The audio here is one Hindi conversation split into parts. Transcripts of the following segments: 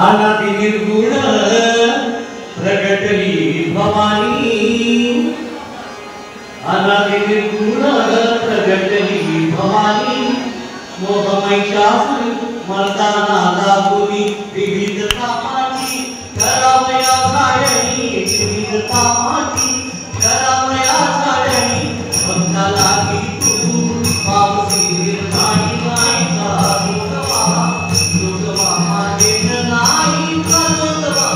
अनादि निर्गुण प्रगटली भवानी, अनादि निर्गुण प्रगटली भवानी, मोहमैशासुर मर्दाना दाबुनी विविधता माची, करामया साडणी विविधता माची, करामया साडणी भक्ताला की तू पावसी निर्माणी मायका लोकवा लोकवा मागेन नाही का लोकवा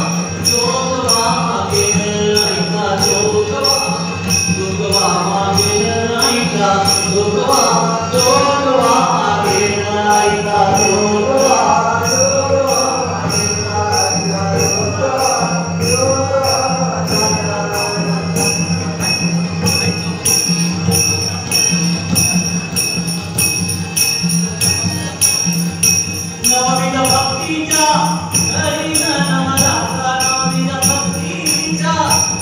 लोकवा मागेन नाही का लोकवा लोकवा मागेन नाही का लोकवा लोकवा मागेन नाही का लोकवा नवविध भक्तीच्या करीन नमस्कार, नवविध भक्तीच्या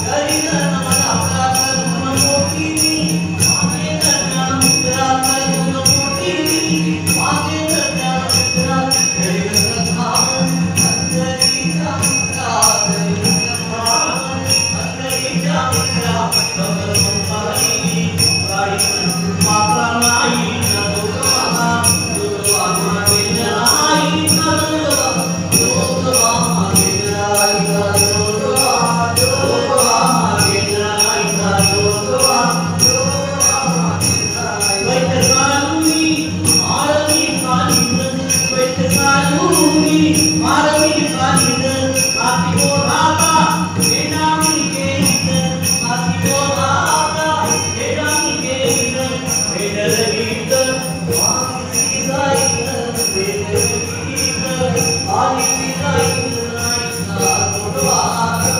करीन नमस्कार, करून मोठीनी मागेन ज्ञानमुद्रा, करून मोठीनी मागेन ज्ञानमुद्रा, करीन सत्काम अंतरीचा मुद्रा, करीन सत्काम अंतरीचा मुद्रा, करून पाहिली गाडी मात्रा नाही लोकवा लोकवा मागेन नाही का लोकवा लोकवा मागेन नाही का लोकवा लोकवा मागेन नाही का लोकवा लोकवा मागेन नाही वैतसानुनी मारवी कालीन, वैतसानुनी मारवी कालीन, आती बोधाता वेदामी गेलीन, आती बोधाता वेदामी गेलीन, वेदगीत वाणी जाईन, वेदगीत वाणी जाईन नाही का लोकवा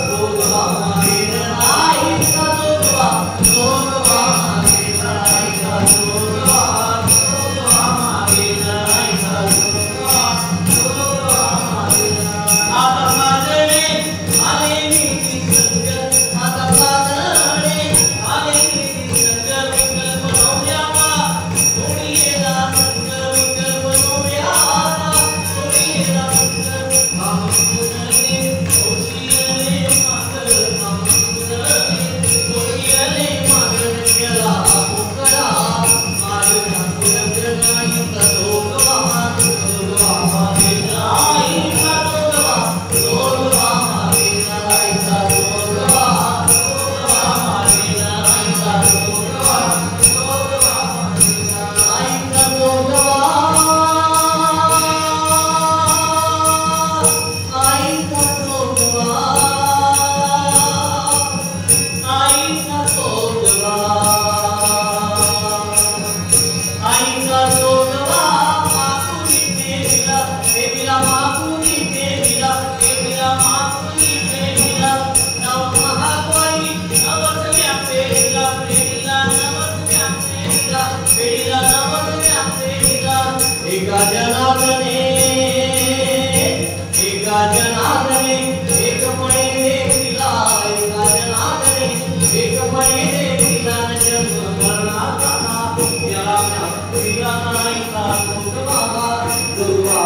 लोकवा मागेन नाही का लोकवा लोकवा मागेन नाही का लोकवा लोकवा मागेन नाही का लोकवा लोकवा मागेन आता साजणे आले मी संग, आता साजणे आले मी संग, विकल्प नव्यावा कोणी येला संग, विकल्प नव्यावा कोणी येला संग, काम कुणले कोशियले मागल, काम कुणले कोशियले मागल, केला पोकळा माझ्या कुणले नाही का लोकवा लोकवा मागेन नाही का लोकवा लोकवा मागेन नाही का लोकवा लोकवा मागेन नाही का लोकवा लोकवा मागेन नाही का लोकवा नाही का लोकवा नाही का लोकवा आईचा लोकवा माकुनी देवीला, देवीला माकुनी देवीला, देवीला माकुनी देवीला, नव महाकाली नवसव्या पेरीला, पेरीला नवसव्या पेरीला, पेरीला नवसव्या पेरीला, एका जनार्दने एकपणे देवीला, एका जनार्दने एकपणे देवीला, जन्म मरणाचा त्याला नाही का लोकवा लोकवा